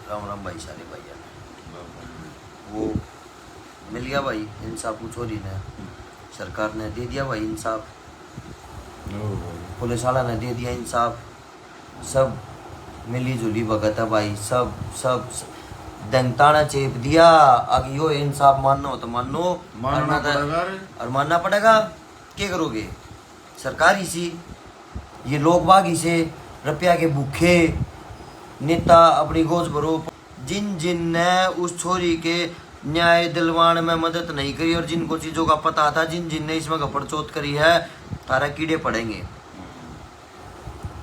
राम राम भाई सारे भैया। वो मिल गया भाई इंसाफ, वो छोरी ने, सरकार ने दे दिया भाई इंसाफ, पुलिस वाला ने दे दिया इंसाफ, सब मिली जुली भगत है भाई, सब सब दंताना चेप दिया। अब यो इंसाफ मानना हो तो मानो, और मानना पड़ेगा। क्या करोगे? सरकार इसी, ये लोग बाग इसे रुपया के भूखे नेता अपनी गोज भरो। जिन जिन ने उस छोरी के न्याय दिलवाने में मदद नहीं करी और जिनको चीजों का पता था, जिन जिन ने इसमें गपड़चोत करी है, तारा कीड़े पड़ेंगे।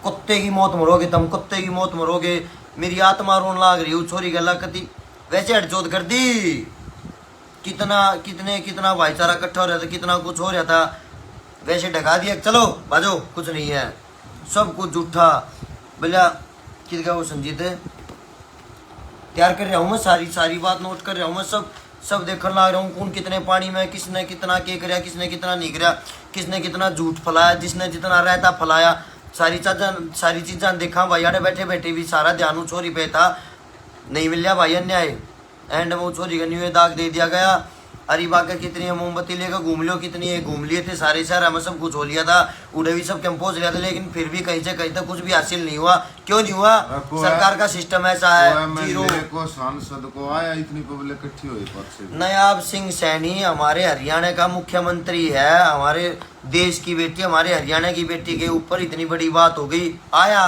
कुत्ते की मौत मरोगे तुम, कुत्ते की मौत मरोगे। मेरी आत्मा रोन लाग रही है। छोरी गला कती वैसे हटचोत कर दी। कितना भाईचारा इकट्ठा हो रहा था, कितना कुछ हो रहा था, वैसे ढका दिया। चलो बाजो, कुछ नहीं है, सब कुछ झूठा। बोला किसका वो संजीत है, तैयार कर रहा हूँ मैं, सारी बात नोट कर रहा हूँ मैं, सब देखने लग रहा हूँ। कौन कितने पानी में, किसने कितना के कराया, किसने कितना नहीं कराया, किसने कितना झूठ फैलाया, जिसने जितना रहता फैलाया, सारी चीज़ें देखा भाई। आड़े बैठे बैठे भी सारा ध्यान उस छोरी पे था। नहीं मिल गया भाई अन्याय। एंड में वो छोरी का न्यू दाग दे दिया गया। अरे बाका कितनी मोमबत्ती लेकर घूम लियो, कितनी है घूम लिए थे सारे शहर में, सब कुछ हो लिया था, उड़े भी सब कैंप पहुंच लिया था, लेकिन फिर भी कहीं से कहीं तक कुछ भी हासिल नहीं हुआ। क्यों नहीं हुआ? सरकार का सिस्टम ऐसा है। जीरो को सांसद को आया, इतनी पब्लिक इकट्ठी हुई। नायाब सिंह सैनी हमारे हरियाणा का मुख्यमंत्री है, हमारे देश की बेटी, हमारे हरियाणा की बेटी के ऊपर इतनी बड़ी बात हो गई। आया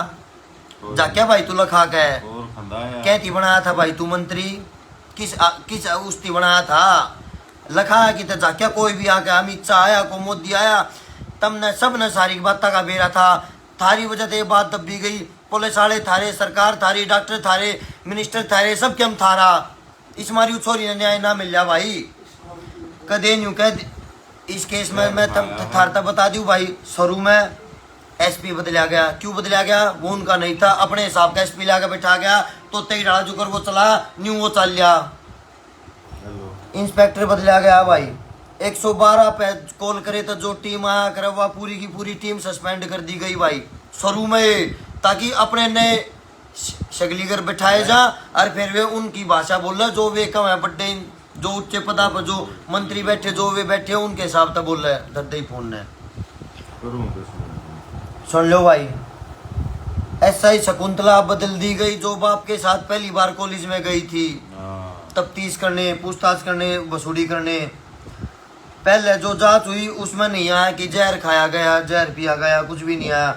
जाके भाई तू लखा के कहती बनाया था भाई तू मंत्री, किस उस्ती बनाया था लखा कि तो जाके कोई भी आके अमित शाह आया, को मोदी आया, तमने सब ने सारी बात का बेरा था। थारी वजह से ये बात दबी गई। पुलिस वाले थारे, सरकार थारी, डॉक्टर थारे, मिनिस्टर थारे, सब के हम थारा। इस मारी छोरी ने न्याय ना मिल जा भाई। कदे न्यू कह इस केस में मैं थारता बता दूं भाई। शुरू में एसपी बदला गया। क्यों बदला गया? वो उनका नहीं था, अपने हिसाब का एसपी लाके बैठा गया, तो तेई डाला जुकर वो चला, न्यू वो चल लिया। इंस्पेक्टर बदला गया भाई। 112 पे कॉल करे तो जो टीम आया करे वह पूरी की पूरी टीम सस्पेंड कर दी गई भाई शुरू में, ताकि अपने नए शगलीगर बैठाए जा और फिर वे उनकी भाषा बोल रहे, जो वे कम है बड्डे, जो उच्च पदा पर जो मंत्री बैठे, जो वे बैठे उनके हिसाब से बोल रहे दर्दई फोन ने। सुन लो भाई, ऐसा ही शकुंतला बदल दी गई, जो बाप के साथ पहली बार कॉलेज में गई थी तफ्तीश करने, पूछताछ करने, वसूली करने। पहले जो जांच हुई उसमें नहीं आया कि जहर खाया गया, जहर पिया गया, कुछ भी नहीं आया।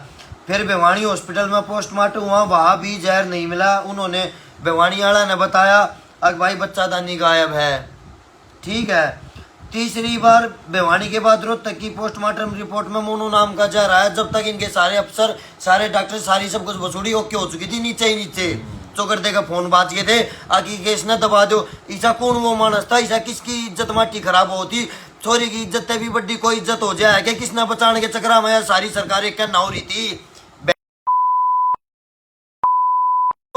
फिर भिवानी हॉस्पिटल में पोस्टमार्टम हुआ, वहाँ भी जहर नहीं मिला। उन्होंने भिवानी वाला ने बताया अब भाई बच्चादानी गायब है। ठीक है, तीसरी बार भिवानी के बाद रोहतक की पोस्टमार्टम रिपोर्ट में मोनू नाम का जहर आया। जब तक इनके सारे अफसर, सारे डॉक्टर, सारी सब कुछ वसूली ओके हो चुकी थी, नीचे ही नीचे चौकर देगा फोन बात के थे आगे केस न दबा दो। ईसा कौन वो मानस था? ईसा किसकी इज्जत माटी खराब होती? छोरी की इज्जत भी बड़ी कोई इज्जत हो जाए क्या? किसने बचाने के चक्रा में सारी सरकार एक कहना हो रही थी।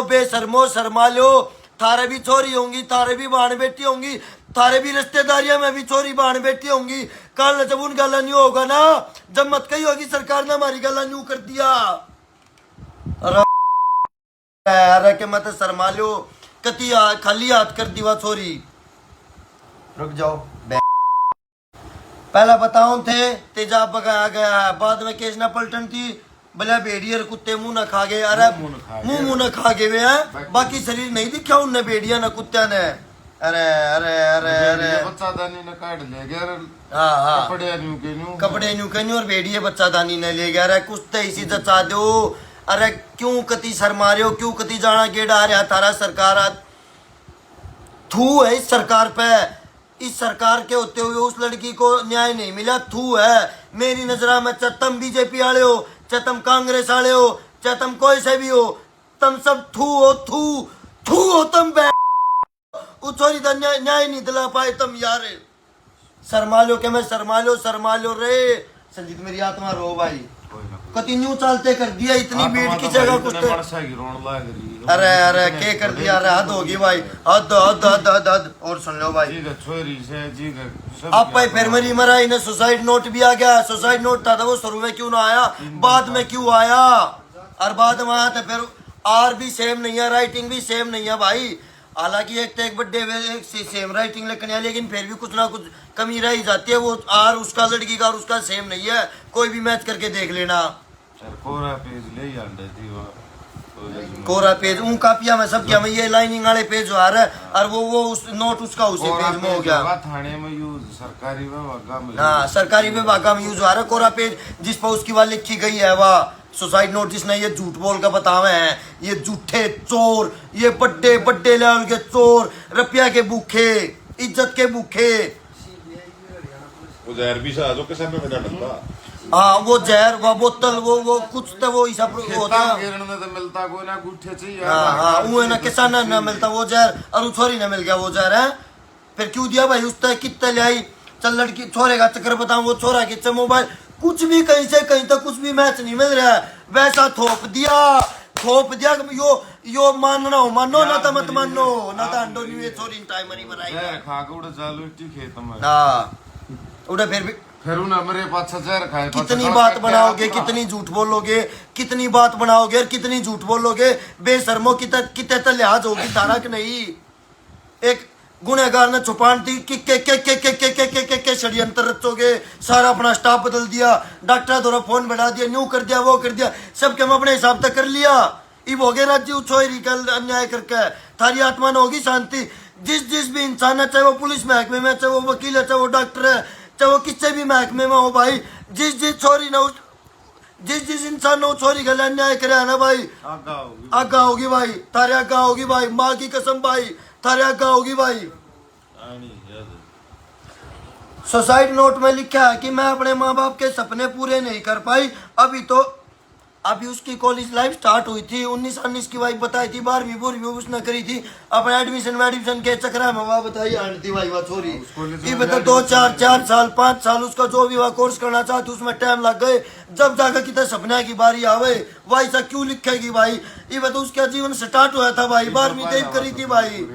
बेशर्मो शर्मा लो, थारे भी चोरी होंगी, थारे भी बहन बेटी होंगी, थारे भी रिश्तेदारियों में भी चोरी बहन बेटी होंगी। कल जब उन गला न्यू होगा ना, जब मत कही होगी सरकार ने हमारी गला न्यू कर दिया। अरे के मत शर्मा लो, कति खाली हाथ कर दीवा छोरी। रुक जाओ, पहला बताओ थे तेजाब बगाया गया है, बाद में केस न पलटन थी, भले भेड़ियर कुत्ते मुंह न खा गए। अरे मुंह न खा गए हैं, बाकी शरीर नहीं दिखा उनने, भेड़िया न कुत्ते ने। अरे अरे अरे अरे बच्चादानी ने काट ले गया। हाँ कपड़े न्यू के और भेड़िए बच्चादानी ने ले गया। अरे कुछ इसी जचा दो। अरे क्यों कति शर्मा रहे हो? क्यों कति जाना गेड़ा रहा थारा सरकार? थू है इस सरकार पे। इस सरकार के होते हुए उस लड़की को न्याय नहीं मिला, थू है मेरी नजरा में। चाहे तुम बीजेपी वाले हो, चाहे तुम कांग्रेस वाले हो, चाहे तुम कोई से भी हो, तुम सब थू हो, थू हो तुम। छोरी तो न्याय नहीं दिला पाए तुम यार। शर्मा लो के मैं शर्मा लो रे। संजीत मेरी आत्मा रो भाई, कति न्यू चालते कर दिया इतनी भीड़ की जगह कुछ। अरे अरे के कर दिया? अरे हद होगी भाई, हद हद हद हद हद। और सुन लो भाई, आप फिर मेरी मरा इन्हें सुसाइड नोट भी आ गया। सुसाइड नोट था वो शुरू में क्यों ना आया, बाद में क्यों आया? और बाद में आया तो फिर आर भी सेम नहीं है, राइटिंग भी सेम नहीं है भाई। हालांकि एक तो एक बर्थडे एक सेम राइटिंग लिखने है, लेकिन फिर भी कुछ ना कुछ कमी रह ही जाती है। वो आर उसका लड़की का और उसका सेम नहीं है, कोई भी मैच करके देख लेना। कोरा पेज ले ही आंडे थी वो कोरा पेज उन कापिया में सब क्या में ये लाइनिंग वाले पेज जो आ रहा है, और वो उस नोट उसका उसी पेज में हो गया। थाने में यूज सरकारी विभाग में, हाँ सरकारी विभाग में यूज आ रहा है कोरा पेज, जिस पर उसकी वाली लिखी गई है वह सुसाइड नोट, जिसने ये झूठ बोल कर बतावे हैं, ये झूठे चोर, ये बड्डे बड्डे लेवल के चोर, रुपया के भूखे, इज्जत के भूखे। वो जहर भी सा जो किसान में मिला डंडा। हाँ वो जहर वो बोतल वो कुछ तो वो हिसाब होता है। गिरने में तो मिलता कोई ना गुठे चाहिए। हाँ वो ना किसान ना मिलता वो जहर, और छोरी ना मिल गया वो जहर है। फिर क्यों दिया भाई उस तक कितने ले आई, चल लड़की छोरे का चक्कर बताऊं, वो छोरा खींचे मोबाइल, कुछ भी कहीं से कहीं तक कुछ भी मैच नहीं मिल रहा है, वैसा थोप दिया। यो मानना हो मानो ना तो मत मानो, ना तो अंडो नहीं छोरी टाइम नहीं बनाई खा के उड़ चालू खेत में। हाँ उड़ा फिर उन्हें मेरे पास जहर खाए। कितनी बात बनाओगे, कितनी झूठ बोलोगे, कितनी बात बनाओगे और कितनी झूठ बोलोगे। बेशर्मो कितने तो लिहाज होगी तारा कि नहीं। एक गुनहगार ने छुपान थी के षड्यंत्र रचोगे, सारा अपना स्टाफ बदल दिया, डॉक्टर द्वारा फोन बढ़ा दिया, न्यू कर दिया, वो कर दिया, सब हम अपने हिसाब तक कर लिया। इब हो गए राज्य उछोरी कल अन्याय करके, थारी आत्मा न होगी शांति। जिस भी इंसान है, चाहे वो पुलिस महकमे में, चाहे वो वकील है, चाहे वो डॉक्टर है, चाहे वो किसी भी महकमे में हो भाई, जिस छोरी ने जिस इंसान ने छोरी का अन्याय करे ना भाई, आगा होगी भाई, थारे आगा होगी भाई, माँ की कसम भाई, थारे आगा होगी भाई। सुसाइड नोट में लिखा है कि मैं अपने माँ बाप के सपने पूरे नहीं कर पाई। अभी उसकी कॉलेज लाइफ स्टार्ट हुई थी, 19 की वाइफ बताई थी, 12वीं पूर्वी उसने करी थी, अपने एडमिशन के चक्कर में वह बताई आंटी भाई वह छोरी ये बता 2 4 साल 5 साल उसका जो भी वह कोर्स करना चाहती उसमें टाइम लग गए। जब जाकर कितने सपने की बारी आवे भाई सा क्यों लिखेगी भाई, ये बता उसका जीवन स्टार्ट हुआ था भाई, 12वीं तक करी थी भाई,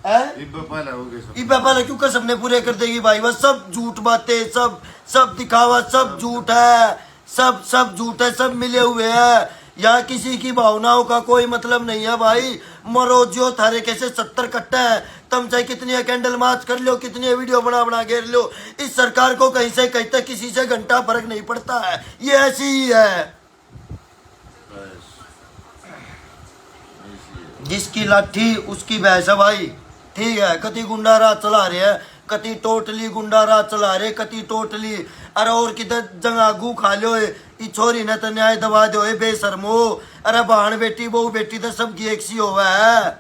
पहले क्यों कर सपने पूरे कर देगी भाई। वह सब झूठ बातें, सब दिखावा, सब झूठ है, सब झूठ है, सब मिले हुए हैं। यहाँ किसी की भावनाओं का कोई मतलब नहीं है भाई। मरो जो थारे कैसे 70 कट्टा है, तुम चाहे कितनी कैंडल मार्च कर लो, कितनी वीडियो बना घेर लो, इस सरकार को कहीं से कहीं तक किसी से घंटा फर्क नहीं पड़ता है, ये ऐसी ही है। जिसकी लाठी उसकी भैंस है भाई, ठीक है। कति गुंडा राज चला रहे है, कति टोटली गुंडा राज चला रहे, कति टोटली। अरे और किधर जंगागू खा लो ई छोरी ने तो न्याय दबा दो बेशर्मो। अरे बहन बेटी बहू बेटी तो सबकी एक सी होवा है।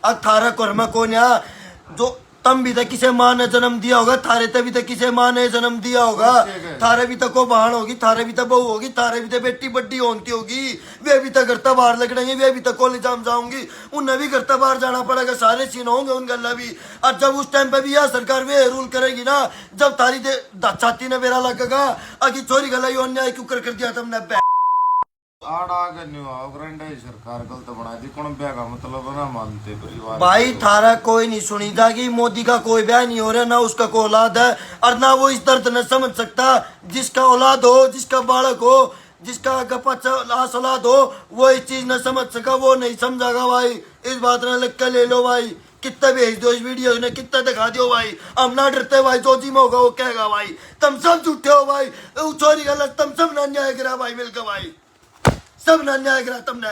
अठारह कर्म को न्या जो तम भी तो किसे माँ ने जन्म दिया होगा, थारे ते भी तो किसे माँ ने जन्म दिया होगा, थारे भी तो को बहन होगी, थारे भी तो बहू होगी, थारे भी तो बेटी बड्डी होती होगी, वे भी तो घर तक बाहर लगेंगे, वे भी तो कॉलेज जाऊंगी, उन्हें भी घर तक बाहर जाना पड़ेगा, सारे सीन होंगे उन गल्ला भी। और जब उस टाइम पे भी यह सरकार वे रूल करेगी ना, जब थारी छाती ने बेरा लगेगा अगी चोरी गला यो अन्याय क्यों कर दिया तुमने। सरकार गलत बना दी, कौन ब्याह का मतलब ना मानते परिवार भाई, थारा कोई नहीं सुनी जाएगी, मोदी का कोई ब्याह नहीं हो रहा, ना उसका कोई औलाद है, और ना वो इस दर्द न समझ सकता। जिसका औलाद हो, जिसका बालक हो, जिसका औलाद हो, वो इस चीज न समझ सका, वो नहीं समझागा भाई। इस बात ने लिख के ले लो भाई, कितना भेज दो इस वीडियो ने, कितना दिखा दो भाई, हम ना डरते भाई, जो जी में होगा वो कहेगा भाई, तुम सब झूठे हो भाई, चोरी गलत, तुम सब ने अन्याय करा भाई, मिलकर भाई सब ने अन्याय करा तुमने।